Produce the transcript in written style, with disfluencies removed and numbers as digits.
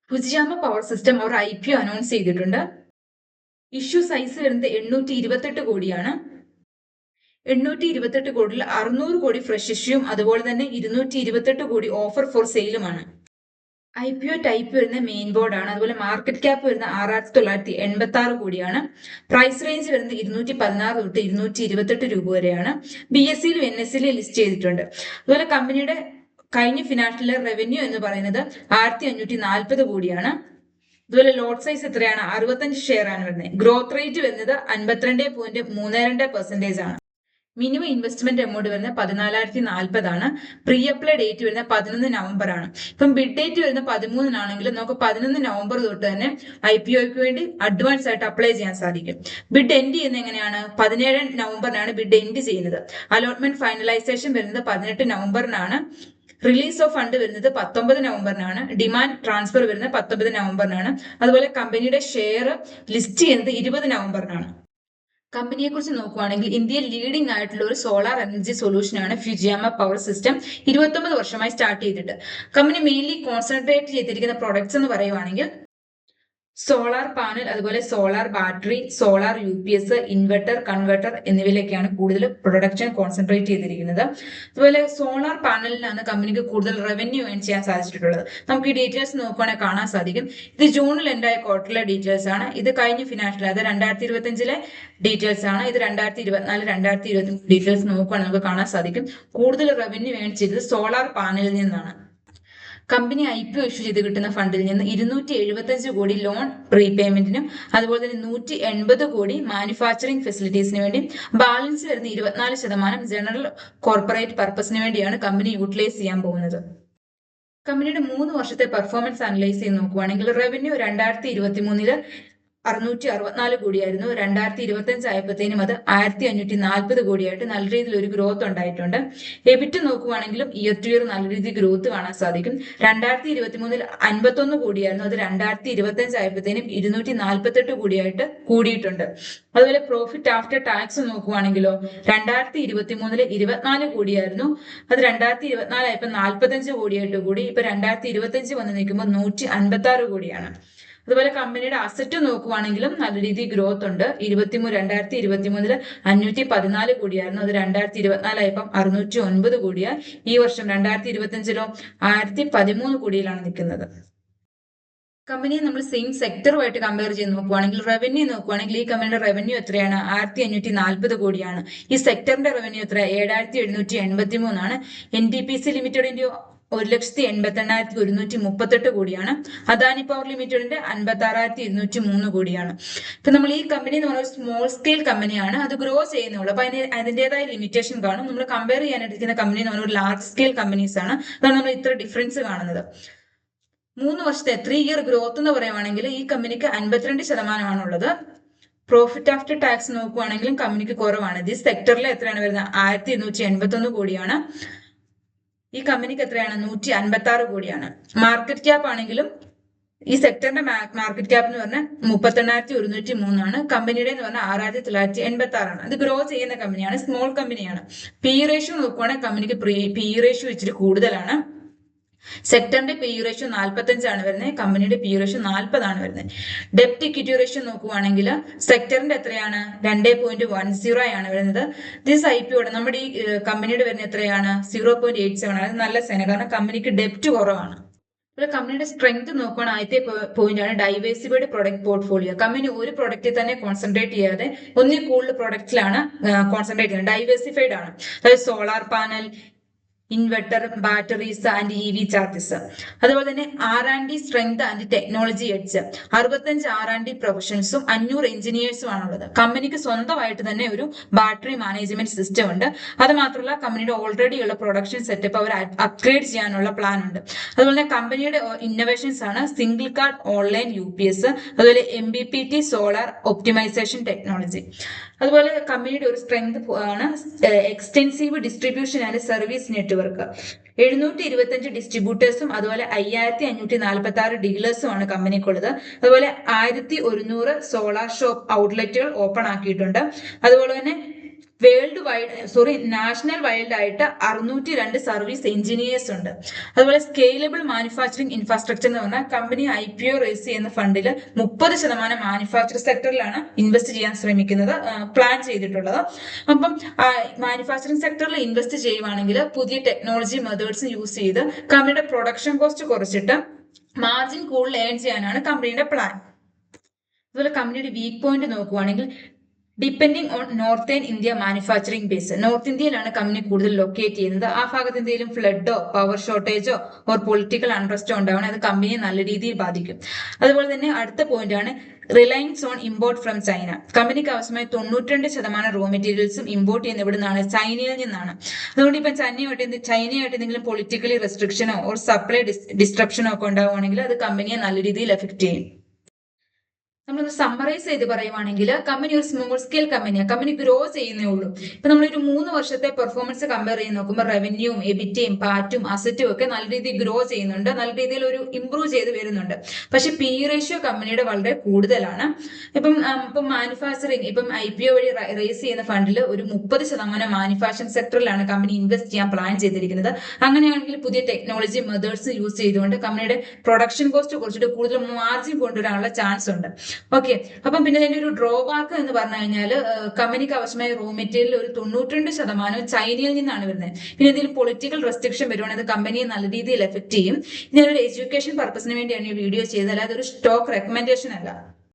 ഫുജിയാമ power system അവർ IPO announce ചെയ്തിട്ടുണ്ട്. Issue size വരുന്നത് 828 കോടിയാണ്. 828 കോടിയിൽ 600 കോടി ഫ്രഷ് ഇഷ്യൂയും അതുപോലെ തന്നെ 228 കോടി ഓഫർ ഫോർ സെയിലുമാണ്. IPO ടൈപ്പ് വരുന്ന മെയിൻ ബോർഡാണ്. അതുപോലെ മാർക്കറ്റ് ക്യാപ്പ് വരുന്ന 6986 കോടിയാണ്. പ്രൈസ് റേഞ്ച് വരുന്നത് 216 തൊട്ട് 228 രൂപ വരെയാണ്. BSEയിലും NSEയിലും ലിസ്റ്റ് ചെയ്തിട്ടുണ്ട്. അതുപോലെ കമ്പനിയുടെ കഴിഞ്ഞ ഫിനാൻഷ്യൽ റവന്യൂ എന്ന് പറയുന്നത് 1540 കോടിയാണ്. അതുപോലെ ലോട്ട് സൈസ് എത്രയാണ്? 65 ഷെയർ ആണ് വരുന്നത്. ഗ്രോത്ത് റേറ്റ് വരുന്നത് 52.32% ആണ്. മിനിമം ഇൻവെസ്റ്റ്മെന്റ് എമൗണ്ട് വരുന്നത് 14,040 ആണ്. പ്രീ അപ്ലൈ ഡേറ്റ് വരുന്നത് 11 നവംബർ ആണ്. ഇപ്പം ബിഡ് ഡേറ്റ് വരുന്നത് 13 നമുക്ക് 11 നവംബർ തൊട്ട് തന്നെ IPOക്ക് വേണ്ടി അഡ്വാൻസ് ആയിട്ട് അപ്ലൈ ചെയ്യാൻ സാധിക്കും. ബിഡ് എൻഡ് ചെയ്യുന്നത് എങ്ങനെയാണ്? 17 നവംബറിനാണ് ബിഡ് എൻഡ് ചെയ്യുന്നത്. അലോട്ട്മെന്റ് ഫൈനലൈസേഷൻ വരുന്നത് 18 നവംബറിനാണ്. റിലീസ് ഓഫ് ഫണ്ട് വരുന്നത് 19 നവംബറിനാണ്. ഡിമാൻഡ് ട്രാൻസ്ഫർ വരുന്നത് 19 നവംബറിനാണ്. അതുപോലെ കമ്പനിയുടെ ഷെയർ ലിസ്റ്റ് ചെയ്യുന്നത് 20 നവംബറിനാണ്. കമ്പനിയെ കുറിച്ച് നോക്കുകയാണെങ്കിൽ ഇന്ത്യയിൽ ലീഡിംഗ് ആയിട്ടുള്ള ഒരു സോളാർ എനർജി സൊല്യൂഷനാണ് ഫ്യൂജിയാമ പവർ സിസ്റ്റം. 29 വർഷമായി സ്റ്റാർട്ട് ചെയ്തിട്ട് കമ്പനി മെയിൻലി കോൺസെൻട്രേറ്റ് ചെയ്തിരിക്കുന്ന പ്രൊഡക്ട്സ് എന്ന് പറയുവാണെങ്കിൽ സോളാർ പാനൽ, അതുപോലെ solar battery, solar UPS, inverter, converter എന്നിവയിലേക്കാണ് കൂടുതൽ പ്രൊഡക്ഷൻ കോൺസെൻട്രേറ്റ് ചെയ്തിരിക്കുന്നത്. അതുപോലെ സോളാർ പാനലിനാണ് കമ്പനിക്ക് കൂടുതൽ റവന്യൂ ഏൺ ചെയ്യാൻ സാധിച്ചിട്ടുള്ളത്. നമുക്ക് ഈ ഡീറ്റെയിൽസ് നോക്കുകയാണെങ്കിൽ കാണാൻ സാധിക്കും. ഇത് ജൂണിൽ ഉണ്ടായ ക്വാർട്ടറിലെ ഡീറ്റെയിൽസ് ആണ്. ഇത് കഴിഞ്ഞ ഫിനാൻഷ്യൽ, അത് 2025 ഡീറ്റെയിൽസ് ആണ്. ഇത് 2024, 2025 ഡീറ്റെയിൽസ് നോക്കുകയാണെങ്കിൽ നമുക്ക് കാണാൻ സാധിക്കും കൂടുതൽ റവന്യൂ ഏൺ ചെയ്തത് സോളാർ പാനലിൽ നിന്നാണ്. കമ്പനി IPO ഇഷ്യൂ ചെയ്ത് കിട്ടുന്ന ഫണ്ടിൽ നിന്ന് 275 കോടി ലോൺ റീപേയ്മെന്റിനും അതുപോലെ തന്നെ 180 കോടി മാനുഫാക്ചറിംഗ് ഫെസിലിറ്റീസിന് വേണ്ടി, ബാലൻസ് വരുന്ന 24% ജനറൽ കോർപ്പറേറ്റ് പർപ്പസിന് വേണ്ടിയാണ് കമ്പനി യൂട്ടിലൈസ് ചെയ്യാൻ പോകുന്നത്. കമ്പനിയുടെ 3 വർഷത്തെ പെർഫോമൻസ് അനലൈസ് ചെയ്ത് നോക്കുകയാണെങ്കിൽ റവന്യൂ 2023 664 കോടിയായിരുന്നു. 2025 ആയപ്പോഴത്തേനും അത് 1540 കോടിയായിട്ട് നല്ല രീതിയിൽ ഒരു ഗ്രോത്ത് ഉണ്ടായിട്ടുണ്ട്. എബിറ്റ് നോക്കുകയാണെങ്കിലും ഇയർ ടു ഇയർ നല്ല രീതിയിൽ ഗ്രോത്ത് കാണാൻ സാധിക്കും. 2023 51 കോടിയായിരുന്നു. അത് 2025 ആയപ്പോഴത്തേനും 248 കോടിയായിട്ട് കൂടിയിട്ടുണ്ട്. അതുപോലെ പ്രോഫിറ്റ് ആഫ്റ്റർ ടാക്സ് നോക്കുകയാണെങ്കിലോ 2023 24 കോടിയായിരുന്നു. അത് 2024 ആയപ്പോൾ 45 കോടിയായിട്ട് കൂടി. ഇപ്പൊ 2025 വന്ന് നിൽക്കുമ്പോൾ 156 കോടിയാണ്. അതുപോലെ കമ്പനിയുടെ അസറ്റ് നോക്കുവാണെങ്കിലും നല്ല രീതിയിൽ ഗ്രോത്ത് ഉണ്ട്. 2023 514 കോടിയായിരുന്നു. അത് 2024 ആയപ്പം 609 കോടിയായി. ഈ വർഷം 2025 1013 കോടിയിലാണ് നിൽക്കുന്നത്. കമ്പനിയെ നമ്മൾ സെയിം സെക്ടറുമായിട്ട് കമ്പയർ ചെയ്ത് നോക്കുവാണെങ്കിൽ റവന്യൂ നോക്കുവാണെങ്കിൽ ഈ കമ്പനിയുടെ റവന്യൂ എത്രയാണ്? 1540 കോടിയാണ്. ഈ സെക്ടറിന്റെ റവന്യൂ എത്ര? 7783 ആണ്. NTPC ലിമിറ്റഡിന്റെ 1,88,138 കോടിയാണ്. അദാനി പവർ ലിമിറ്റഡിന്റെ 56,203 കോടിയാണ്. ഇപ്പൊ നമ്മൾ ഈ കമ്പനി എന്ന് പറയുന്നത് സ്മോൾ സ്കെയിൽ കമ്പനിയാണ്. അത് ഗ്രോ ചെയ്യുന്നുള്ളൂ. അപ്പൊ അതിന്റേതായ ലിമിറ്റേഷൻ കാണും. നമ്മൾ കമ്പയർ ചെയ്യാനായിട്ടിരിക്കുന്ന കമ്പനി എന്ന് പറയുന്നത് ലാർജ് സ്കെയിൽ കമ്പനീസ് ആണ്. അതാണ് നമ്മൾ ഇത്ര ഡിഫറൻസ് കാണുന്നത്. 3 വർഷത്തെ 3 ഇയർ ഗ്രോത്ത് എന്ന് പറയുവാണെങ്കിൽ ഈ കമ്പനിക്ക് 52% പ്രോഫിറ്റ് ആഫ്റ്റർ ടാക്സ് നോക്കുവാണെങ്കിലും കമ്പനിക്ക് കുറവാണ്. ഈ സെക്ടറിൽ എത്രയാണ് വരുന്നത്? 1281 കോടിയാണ്. ഈ കമ്പനിക്ക് എത്രയാണ്? 156 കോടിയാണ്. മാർക്കറ്റ് ക്യാപ്പ് ആണെങ്കിലും ഈ സെക്ടറിന്റെ മാർക്കറ്റ് ക്യാപ്പ് എന്ന് പറഞ്ഞാൽ 38,103 ആണ്. കമ്പനിയുടെ എന്ന് പറഞ്ഞാൽ 6,986 ആണ്. അത് ഗ്രോ ചെയ്യുന്ന കമ്പനിയാണ്, സ്മോൾ കമ്പനിയാണ്. PE റേഷ്യോ നോക്കുവാണെങ്കിൽ കമ്പനിക്ക് PE റേഷ്യോ ഇച്ചിരി കൂടുതലാണ്. സെക്ടറിന്റെ PE റേഷ്യോ 45 ആണ് വരുന്നത്. കമ്പനിയുടെ PE റേഷ്യോ 40 ആണ് വരുന്നത്. ഡെപ്റ്റ് ഇക്വിറ്റി റേഷ്യോ നോക്കുവാണെങ്കിൽ സെക്ടറിന്റെ എത്രയാണ്? 2.10 ആണ് വരുന്നത്. ദിസ് IPO നമ്മുടെ ഈ കമ്പനിയുടെ വരുന്നത് എത്രയാണ്? 0.87 ആണ്. അത് നല്ല സേന, കാരണം കമ്പനിക്ക് ഡെപ്റ്റ് കുറവാണ്. ഇപ്പോൾ കമ്പനിയുടെ സ്ട്രെങ്ത് നോക്കുകയാണ്. ആദ്യത്തെ പോയിന്റ് ആണ് ഡൈവേഴ്സിഫൈഡ് പ്രൊഡക്റ്റ് പോർട്ട്ഫോളിയോ. കമ്പനി ഒരു പ്രൊഡക്റ്റിൽ തന്നെ കോൺസെൻട്രേറ്റ് ചെയ്യാതെ ഒന്നിൽ കൂടുതൽ പ്രൊഡക്ട്സിലാണ് കോൺസെൻട്രേറ്റ് ചെയ്യുന്നത്. ഡൈവേഴ്സിഫൈഡ് ആണ്. അതായത് solar panel, inverter, batteries and EV charges. അതുപോലെ തന്നെ R&D strength and technology edge. 65 R&D പ്രൊഫഷണൽസും 500 എഞ്ചിനീയേഴ്സും ആണുള്ളത്. കമ്പനിക്ക് സ്വന്തമായിട്ട് തന്നെ ഒരു ബാറ്ററി മാനേജ്മെന്റ് സിസ്റ്റം ഉണ്ട്. അത് മാത്രമല്ല കമ്പനിയുടെ ഓൾറെഡി ഉള്ള പ്രൊഡക്ഷൻ സെറ്റപ്പ് അവർ അപ്ഗ്രേഡ് ചെയ്യാനുള്ള പ്ലാൻ ഉണ്ട്. അതുപോലെ തന്നെ കമ്പനിയുടെ ഇന്നോവേഷൻസ് ആണ് സിംഗിൾ കാർഡ് ഓൺലൈൻ UPS, അതുപോലെ MBPT സോളാർ ഒപ്റ്റിമൈസേഷൻ ടെക്നോളജി. അതുപോലെ കമ്പനിയുടെ ഒരു സ്ട്രെങ്ത് ആണ് extensive distribution and service network. 725 ഡിസ്ട്രിബ്യൂട്ടേഴ്സും അതുപോലെ 5,546 ഡീലേഴ്സും ആണ് കമ്പനിക്കുള്ളത്. അതുപോലെ 1100 സോളാർ ഷോപ്പ് ഔട്ട്ലെറ്റുകൾ ഓപ്പൺ ആക്കിയിട്ടുണ്ട്. അതുപോലെ തന്നെ നാഷണൽ വൈഡ് ആയിട്ട് 602 സർവീസ് എഞ്ചിനീയേഴ്സ് ഉണ്ട്. അതുപോലെ സ്കെയിലബിൾ മാനുഫാക്ചറിംഗ് ഇൻഫ്രാസ്ട്രക്ചർ എന്ന് പറഞ്ഞാൽ കമ്പനി IPO റേസ് ചെയ്യുന്ന ഫണ്ടിൽ 30% മാനുഫാക്ചറിംഗ് സെക്ടറിലാണ് ഇൻവെസ്റ്റ് ചെയ്യാൻ ശ്രമിക്കുന്നത്, പ്ലാൻ ചെയ്തിട്ടുള്ളത്. അപ്പം മാനുഫാക്ചറിംഗ് സെക്ടറിൽ ഇൻവെസ്റ്റ് ചെയ്യുവാണെങ്കിൽ പുതിയ ടെക്നോളജി മെത്തേഡ്സ് യൂസ് ചെയ്ത് കമ്പനിയുടെ പ്രൊഡക്ഷൻ കോസ്റ്റ് കുറച്ചിട്ട് മാർജിൻ കൂടുതൽ ഏൺ ചെയ്യാനാണ് കമ്പനിയുടെ പ്ലാൻ. അതുപോലെ കമ്പനിയുടെ വീക്ക് പോയിന്റ് നോക്കുവാണെങ്കിൽ depending on northern India manufacturing base. North ഇന്ത്യയിലാണ് കമ്പനി കൂടുതൽ ലൊക്കേറ്റ് ചെയ്യുന്നത്. ആ ഭാഗത്ത് എന്തെങ്കിലും ഫ്ലഡോ പവർ ഷോർട്ടേജോ ഓർ പൊളിറ്റിക്കൽ അൺട്രസ്റ്റോ ഉണ്ടാവണം, അത് കമ്പനിയെ നല്ല രീതിയിൽ ബാധിക്കും. അതുപോലെ തന്നെ അടുത്ത പോയിന്റ് ആണ് Reliance on import from China. കമ്പനിക്ക് ആവശ്യമായ 92% റോ മെറ്റീരിയൽസും ഇമ്പോർട്ട് ചെയ്യുന്ന ഇവിടെ നിന്നാണ്, ചൈനയിൽ നിന്നാണ്. അതുകൊണ്ട് ഇപ്പം ചൈനയായിട്ട് എന്തെങ്കിലും പൊളിറ്റിക്കലി റെസ്ട്രിക്ഷനോ ഓർ സപ്ലൈ ഡിസ്ട്രപ്ഷനോ ഒക്കെ ഉണ്ടാവുകയാണെങ്കിൽ അത് കമ്പനിയെ നല്ല രീതിയിൽ എഫക്ട് ചെയ്യും. നമ്മളൊന്ന് സമ്മറൈസ് ചെയ്ത് പറയുവാണെങ്കിൽ കമ്പനി ഒരു സ്മോൾ സ്കെയിൽ കമ്പനിയാണ്, കമ്പനി ഗ്രോ ചെയ്യുന്നേ ഉള്ളൂ. ഇപ്പൊ നമ്മളൊരു 3 വർഷത്തെ പെർഫോമൻസ് കമ്പയർ ചെയ്ത് നോക്കുമ്പോൾ റവന്യൂവും എബിറ്റയും പാറ്റും അസറ്റും ഒക്കെ നല്ല രീതിയിൽ ഗ്രോ ചെയ്യുന്നുണ്ട്, നല്ല രീതിയിൽ ഒരു ഇംപ്രൂവ് ചെയ്ത് വരുന്നുണ്ട്. പക്ഷെ പി റേഷ്യോ കമ്പനിയുടെ വളരെ കൂടുതലാണ്. ഇപ്പം മാനുഫാക്ചറിങ് IPO വഴി റേസ് ചെയ്യുന്ന ഫണ്ടിൽ ഒരു 30% മാനുഫാക്ചറിംഗ് സെക്ടറിലാണ് കമ്പനി ഇൻവെസ്റ്റ് ചെയ്യാൻ പ്ലാൻ ചെയ്തിരിക്കുന്നത്. അങ്ങനെയാണെങ്കിൽ പുതിയ ടെക്നോളജി മെത്തേഡ്സ് യൂസ് ചെയ്തുകൊണ്ട് കമ്പനിയുടെ പ്രൊഡക്ഷൻ കോസ്റ്റ് കുറച്ചിട്ട് കൂടുതൽ മാർജിൻ കൊണ്ടുവരാനുള്ള ചാൻസ് ഉണ്ട്. ഓക്കെ, അപ്പം പിന്നെ അതിന്റെ ഒരു ഡ്രോബാക്ക് എന്ന് പറഞ്ഞു കഴിഞ്ഞാൽ കമ്പനിക്ക് ആവശ്യമായ റോ മെറ്റീരിയൽ ഒരു 92% ചൈനയിൽ നിന്നാണ് വരുന്നത്. പിന്നെ എന്തെങ്കിലും പൊളിറ്റിക്കൽ റെസ്ട്രിക്ഷൻ വരുവാണെങ്കിൽ അത് കമ്പനിയെ നല്ല രീതിയിൽ എഫക്ട് ചെയ്യും. ഞാനൊരു എഡ്യൂക്കേഷൻ പർപ്പസിന് വേണ്ടിയാണ് ഈ വീഡിയോ ചെയ്തത്, അല്ലാതെ ഒരു സ്റ്റോക്ക് റെക്കമെൻഡേഷൻ അല്ല.